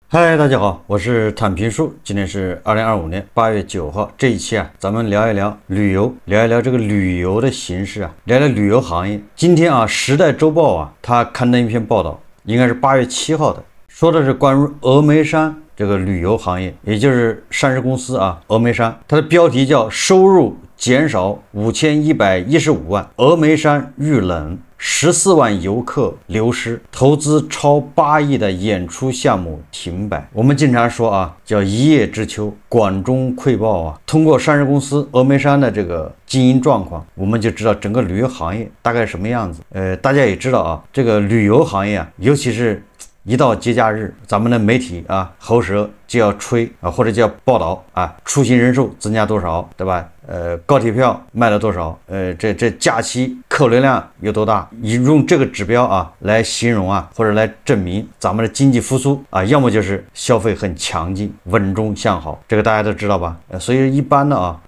嗨，大家好，我是坦平叔。今天是2025年8月9号。这一期咱们聊一聊旅游，聊一聊这个旅游的形势聊聊旅游行业。今天《时代周报》它刊登一篇报道，应该是8月7号的，说的是关于峨眉山这个旅游行业，也就是上市公司峨眉山，它的标题叫收入减少5115万，峨眉山遇冷，14万游客流失，投资超8亿的演出项目停摆。我们经常说叫一叶知秋，管中窥豹通过上市公司峨眉山的这个经营状况，我们就知道整个旅游行业大概什么样子。大家也知道这个旅游行业尤其是一到节假日，咱们的媒体喉舌就要吹或者就要报道出行人数增加多少，对吧？高铁票卖了多少？这假期客流量有多大？用这个指标来形容或者来证明咱们的经济复苏要么就是消费很强劲，稳中向好，这个大家都知道吧？所以一般的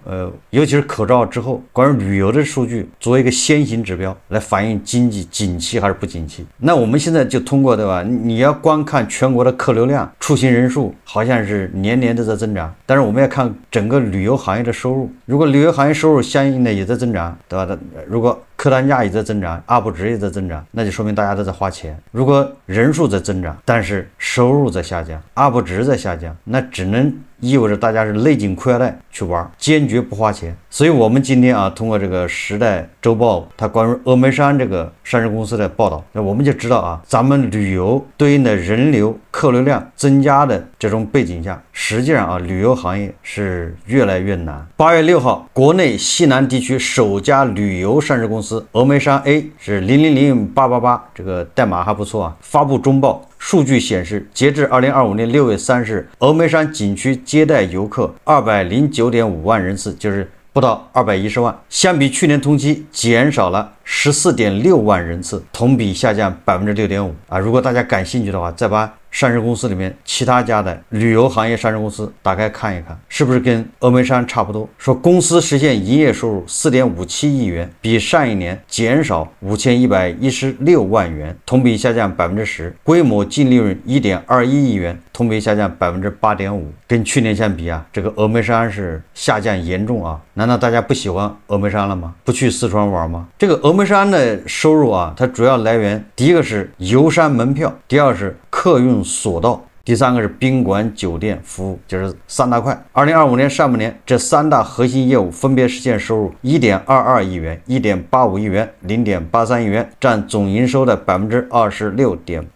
尤其是口罩之后，关于旅游的数据作为一个先行指标来反映经济景气还是不景气。那我们现在就通过，对吧？你要光看全国的客流量、出行人数，好像是年年都在增长，但是我们要看整个旅游行业的收入。如果旅游行业收入相应的也在增长，对吧？如果客单价也在增长，UP值也在增长，那就说明大家都在花钱。如果人数在增长，但是收入在下降，UP值在下降，那只能意味着大家是勒紧裤腰带去玩，坚决不花钱。所以我们今天通过这个时代周报它关于峨眉山这个上市公司的报道，那我们就知道咱们旅游对应的人流客流量增加的这种背景下，实际上旅游行业是越来越难。8月6号，国内西南地区首家旅游上市公司峨眉山 A 是000888，这个代码还不错发布中报。数据显示，截至2025年6月30日，峨眉山景区接待游客209.5万人次，就是不到210万，相比去年同期减少了14.6万人次，同比下降6.5%如果大家感兴趣的话，再把上市公司里面其他家的旅游行业上市公司打开看一看，是不是跟峨眉山差不多？说公司实现营业收入4.57亿元，比上一年减少5116万元，同比下降10%，规模净利润1.21亿元，同比下降8.5%。跟去年相比这个峨眉山是下降严重难道大家不喜欢峨眉山了吗？不去四川玩吗？这个峨眉山的收入它主要来源，第一个是游山门票，第二是客运索道，第三个是宾馆酒店服务，就是三大块。2025年上半年，这三大核心业务分别实现收入1.22亿元、1.85亿元、0.83亿元，占总营收的26.8%、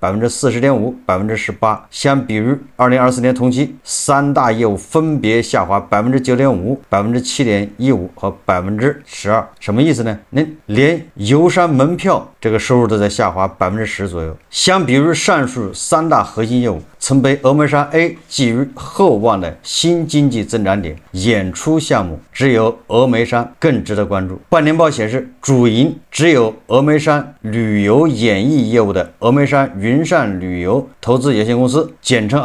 40.5%、18%。相比于2024年同期，三大业务分别下滑9.5%、7.15%和12%。什么意思呢？连游山门票这个收入都在下滑10%左右。相比于上述三大核心业务，曾被峨眉山 A 寄予厚望的新经济增长点演出项目，只有峨眉山更值得关注。半年报显示，主营只有峨眉山旅游演艺业务的峨眉山云善旅游投资有限公司，简称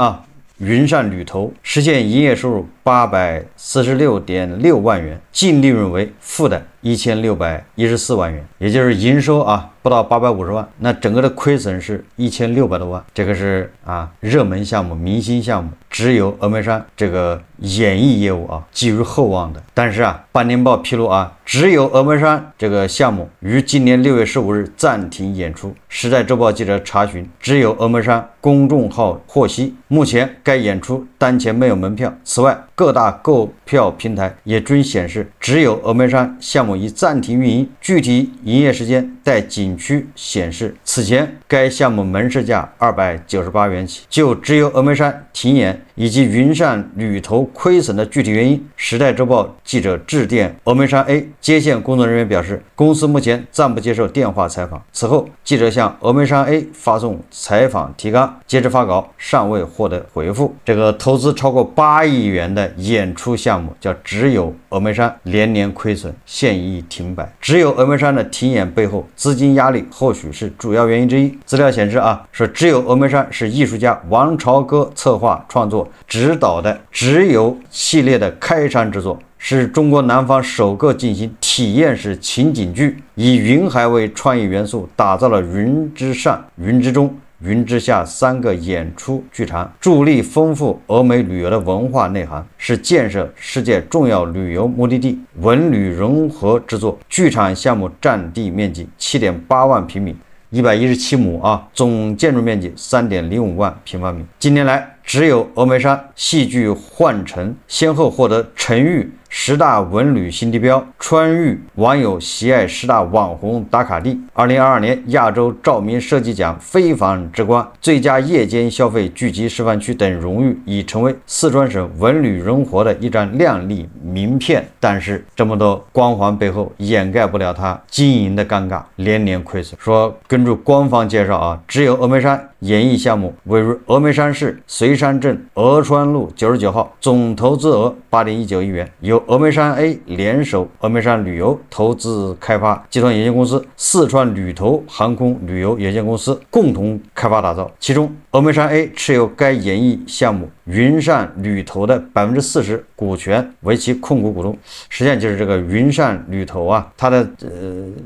云善旅投，实现营业收入846.6万元，净利润为负的1614万元，也就是营收不到850万，那整个的亏损是1600多万。这个是热门项目、明星项目，只有峨眉山这个演艺业务寄予厚望的。但是半年报披露只有峨眉山这个项目于今年6月15日暂停演出。时代周报记者查询，只有峨眉山公众号获悉，目前该演出当前没有门票。此外，各大购票平台也均显示，只有峨眉山项目已暂停运营，具体营业时间待景区显示。此前该项目门市价298元起。就只有峨眉山停演以及云善旅投亏损的具体原因，时代周报记者致电峨眉山 A 接线工作人员表示，公司目前暂不接受电话采访。此后，记者向峨眉山 A 发送采访提纲，截至发稿尚未获得回复。这个投资超过8亿元的演出项目叫只有峨眉山，连年亏损，现已停摆。只有峨眉山的停演背后，资金压力或许是主要原因之一。资料显示说只有峨眉山是艺术家王朝歌策划创作指导的只有系列的开山之作，是中国南方首个进行体验式情景剧，以云海为创意元素，打造了云之上、云之中、云之下3个演出剧场，助力丰富俄美旅游的文化内涵，是建设世界重要旅游目的地文旅融合之作。剧场项目占地面积7.8万平米，117亩啊，总建筑面积3.05万平方米。近年来，只有峨眉山戏剧幻城先后获得城域10大文旅新地标，川渝网友喜爱10大网红打卡地。2022年亚洲照明设计奖非凡之光、最佳夜间消费聚集示范区等荣誉，已成为四川省文旅融合的一张亮丽名片。但是这么多光环背后，掩盖不了它经营的尴尬，连年亏损。说根据官方介绍啊，只有峨眉山演艺项目位于峨眉山市随山镇峨川路99号，总投资额8.19亿元，由峨眉山 A 联手峨眉山旅游投资开发集团有限公司、四川旅投航空旅游有限公司共同开发打造。其中，峨眉山 A 持有该演艺项目云善旅投的40%股权为其控股股东。实际上就是这个云善旅投啊，它的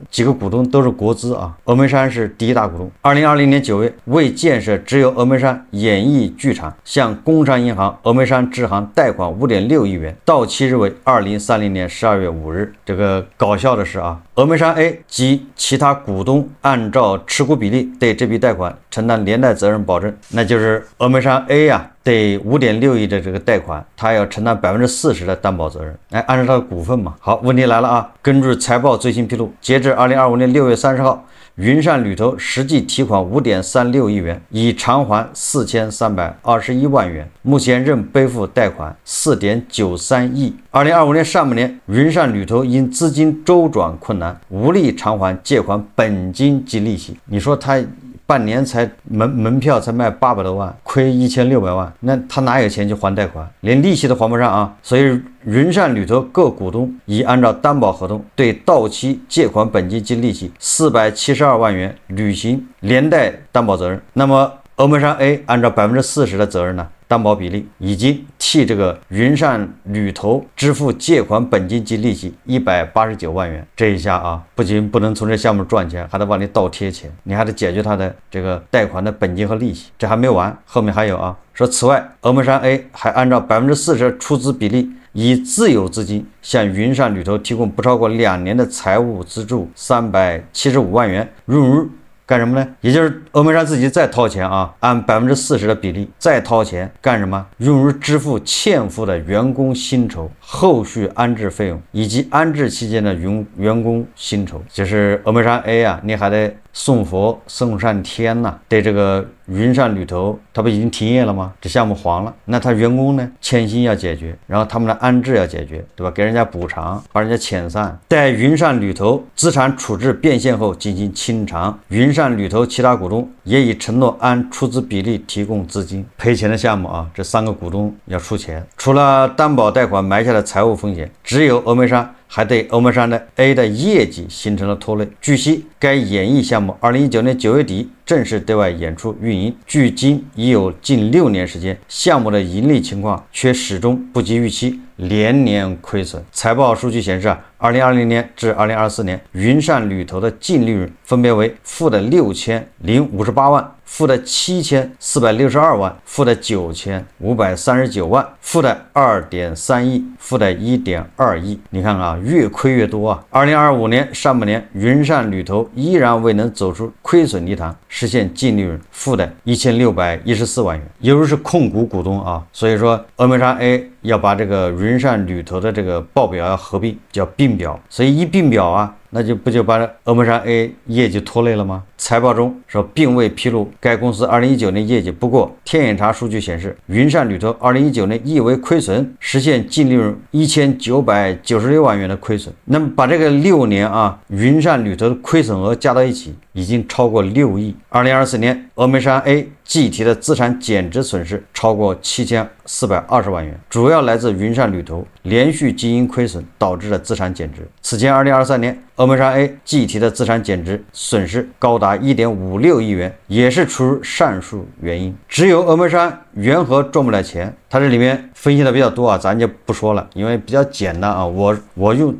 几个股东都是国资啊，峨眉山是第一大股东。2020年9月，为建设只有峨眉山演艺剧场，向工商银行峨眉山支行贷款5.6亿元，到期日为2030年12月5日。这个搞笑的是啊，峨眉山 A 及其他股东按照持股比例对这笔贷款承担连带责任保证，那就是峨眉山 A 啊，对5.6亿的这个贷款，他要承担40%的担保责任，按照他的股份嘛。好，问题来了啊，根据财报最新披露，截至2025年6月30号，云善旅投实际提款5.36亿元，已偿还4321万元，目前仍背负贷款4.93亿。2025年上半年，云善旅投因资金周转困难，无力偿还借款本金及利息。你说他半年才门票才卖800多万，亏1600万，那他哪有钱去还贷款？连利息都还不上啊！所以云善旅投各股东已按照担保合同对到期借款本金及利息472万元履行连带担保责任。那么峨眉山 A 按照40%的责任呢，担保比例已经替这个云善旅投支付借款本金及利息189万元。这一下啊，不仅不能从这项目赚钱，还得往里倒贴钱，你还得解决他的这个贷款的本金和利息。这还没完，后面还有啊，说此外，峨眉山 A 还按照40%出资比例，以自有资金向云善旅投提供不超过2年的财务资助375万元，用于干什么呢？也就是峨眉山自己再掏钱啊，按40%的比例再掏钱干什么？用于支付欠付的员工薪酬、后续安置费用以及安置期间的员工薪酬。就是峨眉山 A 啊，你还得送佛送上天呐。对这个云善旅投，他不已经停业了吗？这项目黄了，那他员工呢，欠薪要解决，然后他们的安置要解决，对吧？给人家补偿，把人家遣散。待云善旅投资产处置变现后进行清偿。云善旅投其他股东也已承诺按出资比例提供资金。赔钱的项目啊，这3个股东要出钱。除了担保贷款埋下的财务风险，只有峨眉山还对峨眉山的 A 的业绩形成了拖累。据悉，该演艺项目2019年9月底正式对外演出运营，距今已有近6年时间，项目的盈利情况却始终不及预期，连年亏损。财报数据显示2020年至2024年，云善旅投的净利润分别为负的6058万、负的7462万、负的9539万、负的2.3亿、负的1.2亿。你看啊，越亏越多啊！2025年上半年，云善旅投依然未能走出亏损泥潭，实现净利润负的1614万元。由于是控股股东啊，所以说峨眉山 A 要把这个云善旅投的这个报表要合并，叫并表。所以一并表啊，那就把峨眉山 A 业绩拖累了吗？财报中说并未披露该公司2019年业绩，不过天眼查数据显示，云善旅投2019年亦为亏损，实现净利润1996万元的亏损。那么把这个6年啊，云善旅投的亏损额加到一起，已经超过6亿。2024年，峨眉山 A 计提的资产减值损失超过7420万元，主要来自云善旅投连续经营亏损导致的资产减值。此前2023年，峨眉山 A 计提的资产减值损失高达1.56亿元，也是出于上述原因。只有峨眉山缘何赚不了钱？它这里面分析的比较多啊，咱就不说了，因为比较简单啊。我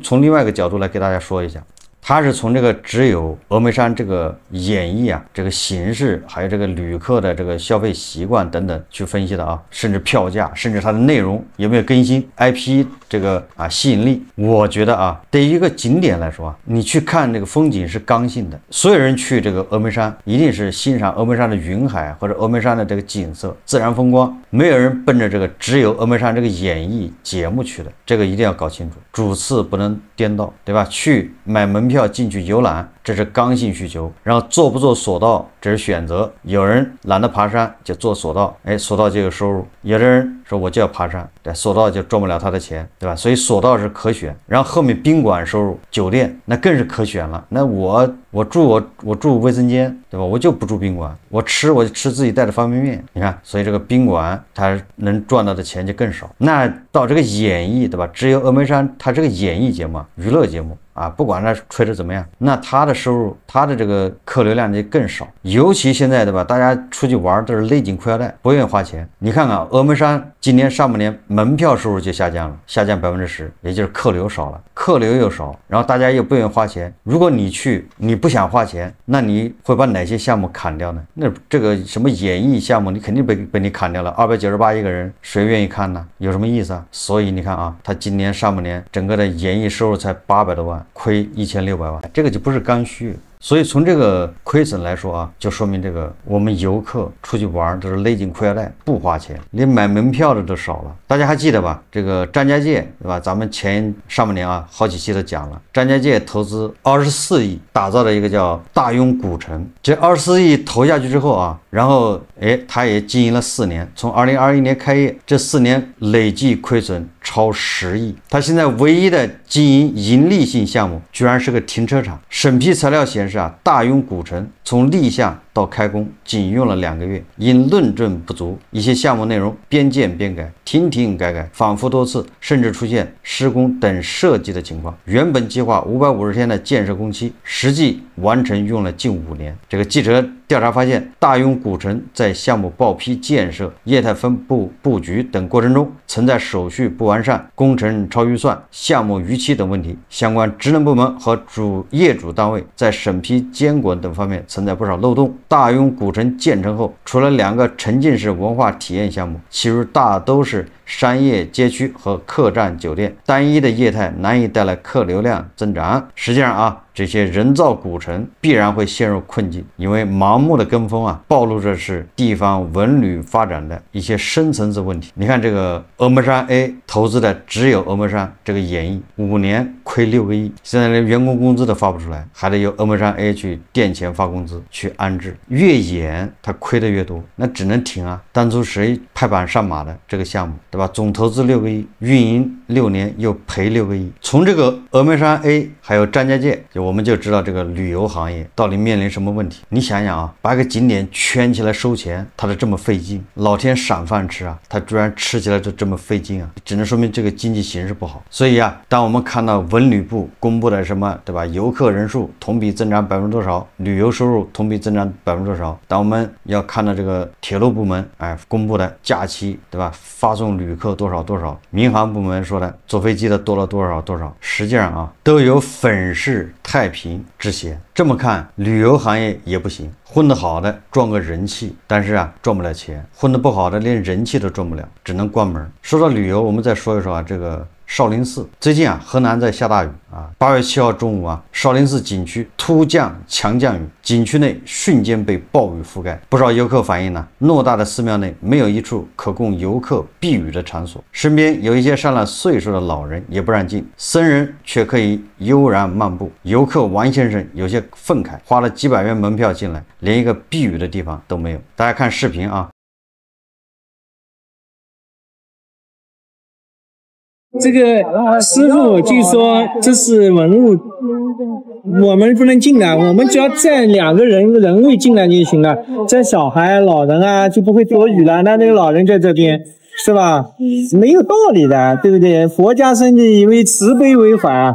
从另外一个角度来给大家说一下。他是从这个只有峨眉山这个演绎啊，这个形式，还有这个旅客的这个消费习惯等等去分析的啊，甚至票价，甚至它的内容有没有更新 ，IP 这个吸引力。我觉得啊，对于一个景点来说啊，你去看这个风景是刚性的，所有人去这个峨眉山一定是欣赏峨眉山的云海或者峨眉山的这个景色、自然风光，没有人奔着这个只有峨眉山这个演绎节目去的，这个一定要搞清楚，主次不能颠倒，对吧？去买门票进去游览，这是刚性需求，然后做不做索道这是选择，有人懒得爬山就做索道，索道就有收入，有的人说我就要爬山，对，索道就赚不了他的钱，对吧？所以索道是可选，然后后面宾馆收入、酒店那更是可选了。那我住卫生间，对吧？我就不住宾馆，我就吃自己带的方便面，你看，所以这个宾馆它能赚到的钱就更少。那到这个演绎，对吧？只有峨眉山它这个演艺节目、娱乐节目啊，不管它吹得怎么样，那它的收入、它的这个客流量就更少。尤其现在，对吧？大家出去玩都是勒紧裤腰带，不愿意花钱。你看看峨眉山今年上半年门票收入就下降了，下降10%，也就是客流少了，客流又少，然后大家又不愿意花钱。如果你去，你不想花钱，那你会把哪些项目砍掉呢？那这个什么演艺项目，你肯定被你砍掉了。298一个人，谁愿意看呢？有什么意思啊？所以你看啊，他今年上半年整个的演艺收入才800多万，亏1600万，这个就不是刚需。所以从这个亏损来说啊，就说明这个我们游客出去玩都是勒紧裤腰带，不花钱，连买门票的都少了。大家还记得吧？这个张家界，对吧？咱们上半年啊，好几期都讲了，张家界投资24亿打造了一个叫大庸古城。这24亿投下去之后啊，然后他也经营了4年，从2021年开业，这4年累计亏损超10亿。他现在唯一的经营盈利性项目居然是个停车场。审批材料显示啊，大庸古城从立项到开工仅用了2个月，因论证不足，一些项目内容边建边改，停停改改，反复多次，甚至出现施工等设计的情况。原本计划550天的建设工期，实际完成用了近5年。这个记者调查发现，大庸古城在项目报批建设、业态分布局等过程中，存在手续不完善、工程超预算、项目逾期等问题。相关职能部门和业主单位在审批、监管等方面存在不少漏洞。大庸古城建成后，除了2个沉浸式文化体验项目，其余大都是商业街区和客栈酒店，单一的业态难以带来客流量增长。实际上啊，这些人造古城必然会陷入困境，因为盲目的跟风啊，暴露着是地方文旅发展的一些深层次问题。你看这个峨眉山 A 投资的只有峨眉山这个演艺，5年亏6个亿，现在连员工工资都发不出来，还得由峨眉山 A 去垫钱发工资去安置。越演它亏的越多，那只能停啊。当初谁拍板上马的这个项目，对吧？总投资6个亿，运营6年又赔6个亿。从这个峨眉山 A 还有张家界，我们就知道这个旅游行业到底面临什么问题。你想想啊，把一个景点圈起来收钱，它都这么费劲，老天赏饭吃啊，它居然吃起来就这么费劲啊，只能说明这个经济形势不好。所以啊，当我们看到文旅部公布的什么，对吧？游客人数同比增长多少，旅游收入同比增长多少，当我们要看到这个铁路部门公布的假期，对吧？发送旅客多少，民航部门说的坐飞机的多了多少，实际上啊，都有粉饰太平之嫌。这么看，旅游行业也不行，混得好的赚个人气，但是啊赚不了钱；混得不好的连人气都赚不了，只能关门。说到旅游，我们再说一说啊，这个少林寺最近啊，河南在下大雨啊。8月7号中午啊，少林寺景区突降强降雨，景区内瞬间被暴雨覆盖。不少游客反映呢，偌大的寺庙内没有一处可供游客避雨的场所，身边有一些上了岁数的老人也不让进，僧人却可以悠然漫步。游客王先生有些愤慨，花了几百元门票进来，连一个避雨的地方都没有。大家看视频啊。这个师傅就说这是文物，我们不能进来，我们只要站2个人位进来就行了。这小孩、老人啊就不会躲雨了。那个老人在这边，是吧？没有道理的，对不对？佛家甚至以为慈悲为怀啊。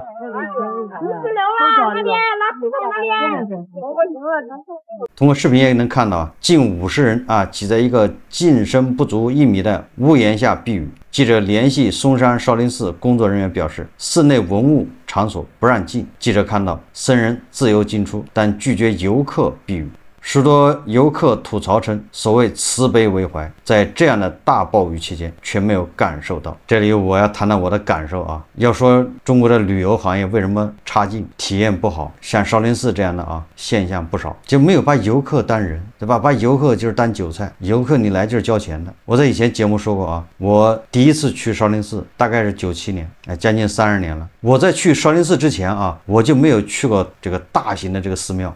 通过视频也能看到，近50人啊挤在一个进深不足1米的屋檐下避雨。记者联系嵩山少林寺工作人员表示，寺内文物场所不让进。记者看到僧人自由进出，但拒绝游客避雨。许多游客吐槽称，所谓慈悲为怀，在这样的大暴雨期间却没有感受到。这里我要谈谈我的感受啊。要说中国的旅游行业为什么差劲，体验不好，像少林寺这样的现象不少，就没有把游客当人，对吧？把游客就是当韭菜，游客你来就是交钱的。我在以前节目说过啊，我第一次去少林寺大概是97年，将近30年了。我在去少林寺之前啊，我就没有去过这个大型的这个寺庙。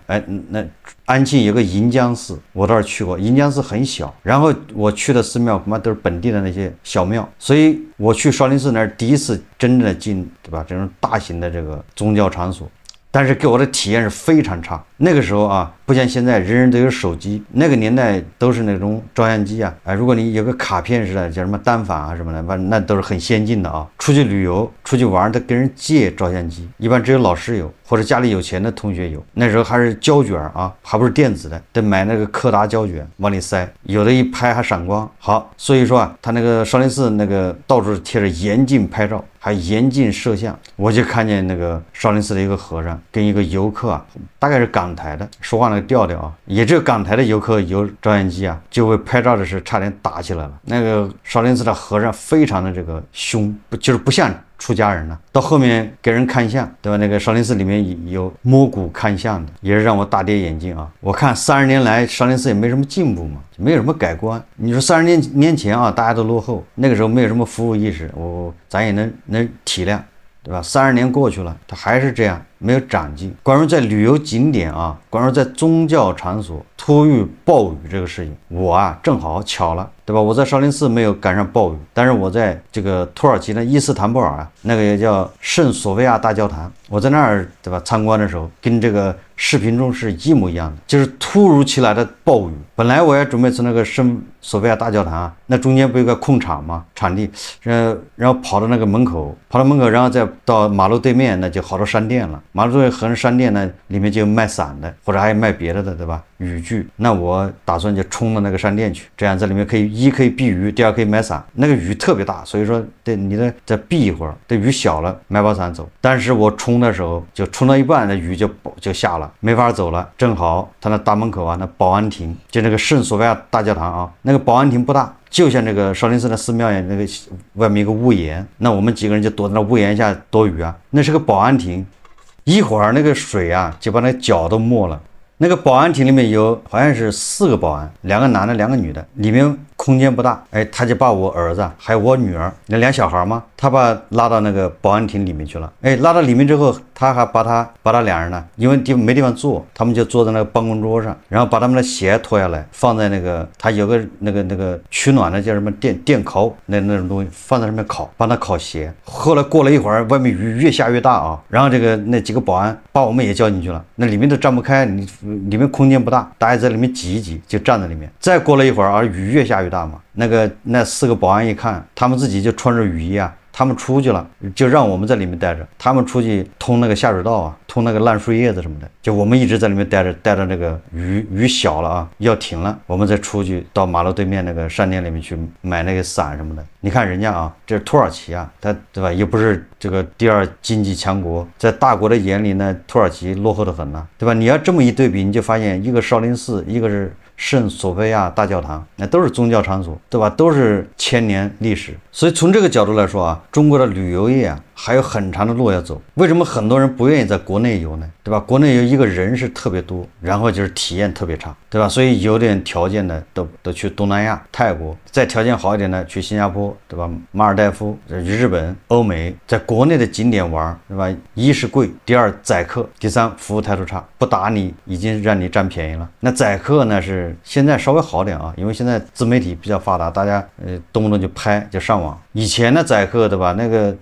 那安庆有个银江寺，我倒是去过。银江寺很小，然后我去的寺庙恐怕都是本地的那些小庙，所以我去少林寺那儿第一次真正的进，对吧？这种大型的这个宗教场所，但是给我的体验是非常差。那个时候啊，不像现在人人都有手机，那个年代都是那种照相机啊，如果你有个卡片似的，叫什么单反啊什么的，那都是很先进的啊。出去旅游、出去玩，得跟人借照相机，一般只有老师有，或者家里有钱的同学有。那时候还是胶卷啊，还不是电子的，得买那个柯达胶卷往里塞，有的一拍还闪光。好，所以说啊，他那个少林寺那个到处贴着严禁拍照，还严禁摄像。我就看见那个少林寺的一个和尚跟一个游客啊，大概是港台的，说话那个调调啊，也只有港台的游客有照相机啊，就会拍照的时候差点打起来了。那个少林寺的和尚非常的这个凶，就是不像出家人了。到后面给人看相，对吧？那个少林寺里面有摸骨看相的，也是让我大跌眼镜啊。我看30年来少林寺也没什么进步嘛，没有什么改观。你说30年前啊，大家都落后，那个时候没有什么服务意识，咱也能体谅，对吧？30年过去了，他还是这样，没有长进。关于在旅游景点啊，关于在宗教场所突遇暴雨这个事情，我啊正好巧了，对吧？我在少林寺没有赶上暴雨，但是我在这个土耳其的伊斯坦布尔啊，那个也叫圣索菲亚大教堂，我在那儿，对吧？参观的时候跟这个视频中是一模一样的，就是突如其来的暴雨。本来我也准备从那个圣索菲亚大教堂啊，那中间不有个空场吗？场地，然后跑到那个门口，然后再到马路对面，那就好多商店了。马路对面和商店呢，里面就有卖伞的，或者还有卖别的，对吧？雨具。那我打算就冲到那个商店去，这样在里面可以避雨，第二可以买伞。那个雨特别大，所以说你再避一会儿，等雨小了买把伞走。但是我冲的时候就冲到一半，那雨就下了，没法走了。正好他那大门口啊，那保安亭，就那个圣索菲亚大教堂啊，那个保安亭不大，就像这个少林寺的寺庙一样，那个外面一个屋檐，那我们几个人就躲在那屋檐下躲雨啊。那是个保安亭，一会儿那个水啊就把那脚都没了。那个保安亭里面有好像是4个保安，2个男的2个女的，里面空间不大。他就把我儿子还有我女儿那2小孩嘛，他拉到那个保安亭里面去了。拉到里面之后，他还把他2人呢，因为没地方坐，他们就坐在那个办公桌上，然后把他们的鞋脱下来放在那个他有个那个取暖的叫什么电烤那种东西放在上面烤，帮他烤鞋。后来过了一会儿，外面雨越下越大啊，然后那几个保安把我们也叫进去了，那里面都站不开，里面空间不大，大家在里面挤一挤，就站在里面。再过了一会儿雨越下越大嘛，那4个保安一看，他们自己就穿着雨衣啊，他们出去了，就让我们在里面待着。他们出去通那个下水道啊，通那个烂树叶子什么的，就我们一直在里面待着那个雨小了啊，要停了，我们再出去到马路对面那个商店里面去买那个伞什么的。你看人家啊，这是土耳其啊，他对吧？又不是这个第2经济强国，在大国的眼里呢，土耳其落后的很呐，对吧？你要这么一对比，你就发现一个少林寺，一个是圣索菲亚大教堂，那都是宗教场所，对吧？都是1000年历史。所以从这个角度来说啊，中国的旅游业啊还有很长的路要走。为什么很多人不愿意在国内游呢？对吧？国内游一个人是特别多，然后就是体验特别差，对吧？所以有点条件的都去东南亚、泰国，再条件好一点的去新加坡，对吧？马尔代夫、日本、欧美，在国内的景点玩，对吧？一是贵，第2宰客，第3服务态度差，不打你已经让你占便宜了。那宰客呢是现在稍微好点啊，因为现在自媒体比较发达，大家动不动就拍就上网。以前的宰客，对吧？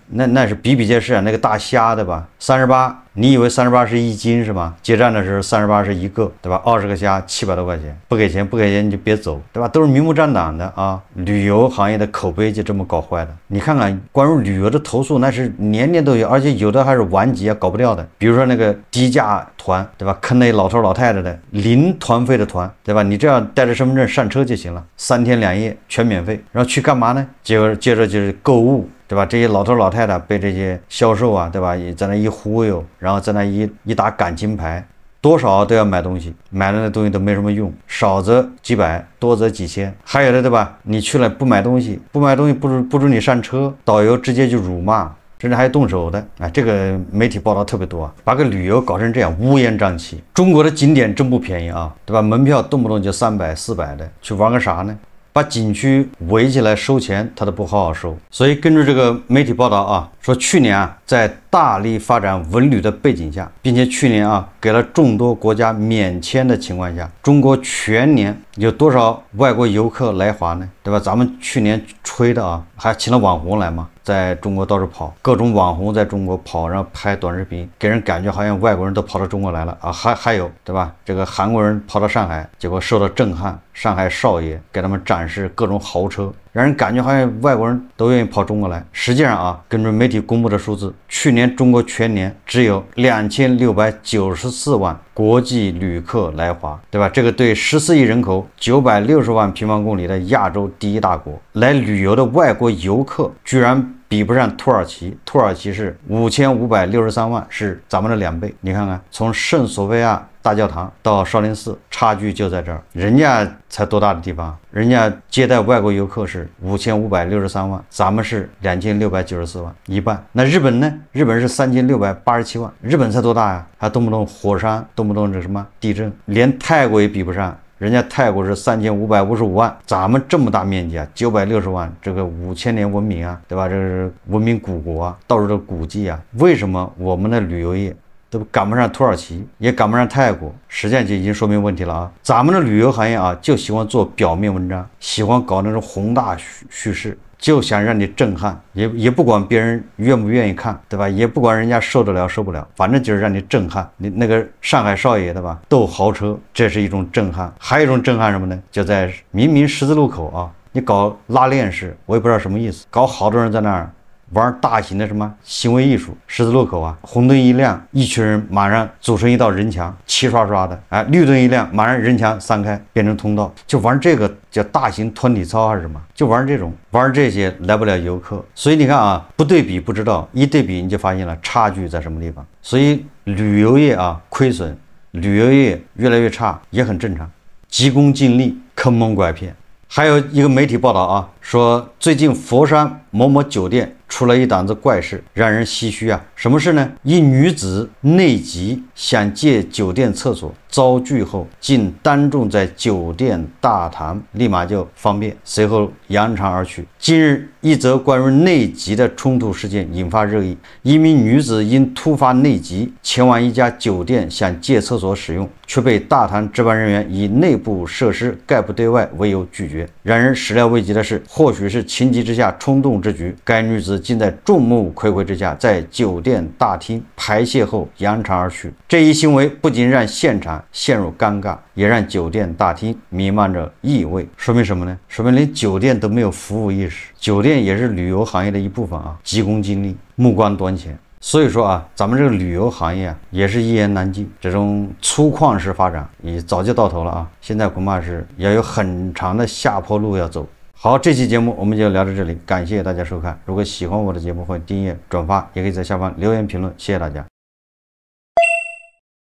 那是比比皆是啊，那个大虾，对吧？38你以为38是1斤是吧？结账的时候38是1个，对吧？20个虾700多块钱，不给钱你就别走，对吧？都是明目张胆的啊！旅游行业的口碑就这么搞坏的。你看看关于旅游的投诉，那是年年都有，而且有的还是顽疾啊，搞不掉的。比如说那个低价团，对吧？坑那老头老太太的零团费的团，对吧？你这样带着身份证上车就行了，3天2夜全免费，然后去干嘛呢？接着就是购物。对吧？这些老头老太太被这些销售啊，对吧？也在那一忽悠，然后在那一打感情牌，多少都要买东西，买了那东西都没什么用，少则几百，多则几千。还有的对吧？你去了不买东西不准你上车，导游直接就辱骂，甚至还动手的。哎，这个媒体报道特别多啊，把个旅游搞成这样乌烟瘴气。中国的景点真不便宜啊，对吧？门票动不动就300、400的，去玩个啥呢？把景区围起来收钱，他都不好好收。所以根据这个媒体报道啊，说去年啊，在大力发展文旅的背景下，并且去年啊给了众多国家免签的情况下，中国全年有多少外国游客来华呢？对吧？咱们去年吹的啊，还请了网红来嘛，在中国到处跑，各种网红在中国跑，然后拍短视频，给人感觉好像外国人都跑到中国来了啊。还有对吧？这个韩国人跑到上海，结果受到震撼，上海少爷给他们展示各种豪车，让人感觉好像外国人都愿意跑中国来。实际上啊，根据媒体公布的数字，去年中国全年只有2694万国际旅客来华，对吧？这个对14亿人口、960万平方公里的亚洲第一大国来旅游的外国游客，居然比不上土耳其。土耳其是5563万，是咱们的2倍。你看看，从圣索菲亚大教堂到少林寺，差距就在这儿。人家才多大的地方，人家接待外国游客是5563万，咱们是2694万，一半。那日本呢？日本是3687万，日本才多大呀？还动不动火山，动不动这什么地震，连泰国也比不上。人家泰国是3555万，咱们这么大面积啊，960万，这个5000年文明啊，对吧？这是文明古国啊，到处都古迹啊。为什么我们的旅游业都赶不上土耳其，也赶不上泰国？实际上就已经说明问题了啊！咱们的旅游行业啊，就喜欢做表面文章，喜欢搞那种宏大叙事，就想让你震撼，也不管别人愿不愿意看，对吧？也不管人家受得了受不了，反正就是让你震撼。你那个上海少爷，对吧？斗豪车，这是一种震撼。还有一种震撼什么呢？就在明明十字路口啊，你搞拉链式，我也不知道什么意思，搞好多人在那儿玩大型的什么行为艺术。十字路口啊，红灯一亮，一群人马上组成一道人墙，齐刷刷的。哎，绿灯一亮，马上人墙散开，变成通道，就玩这个叫大型团体操还是什么？就玩这种，玩这些来不了游客。所以你看啊，不对比不知道，一对比你就发现了差距在什么地方。所以旅游业啊亏损，旅游业越来越差也很正常，急功近利，坑蒙拐骗。还有一个媒体报道啊，说最近佛山某某酒店出了一档子怪事，让人唏嘘啊。什么事呢？一女子内急想借酒店厕所，遭拒后竟当众在酒店大堂立马就方便，随后扬长而去。近日，一则关于内急的冲突事件引发热议。一名女子因突发内急前往一家酒店想借厕所使用，却被大堂值班人员以内部设施概不对外为由拒绝。让人始料未及的是，或许是情急之下冲动之举，该女子竟在众目睽睽之下在酒店大厅排泄后扬长而去。这一行为不仅让现场陷入尴尬，也让酒店大厅弥漫着异味。说明什么呢？说明连酒店都没有服务意识。酒店也是旅游行业的一部分啊，急功近利，目光短浅。所以说啊，咱们这个旅游行业啊，也是一言难尽。这种粗犷式发展也早就到头了啊，现在恐怕是要有很长的下坡路要走。好，这期节目我们就聊到这里，感谢大家收看。如果喜欢我的节目，欢迎订阅、转发，也可以在下方留言评论，谢谢大家。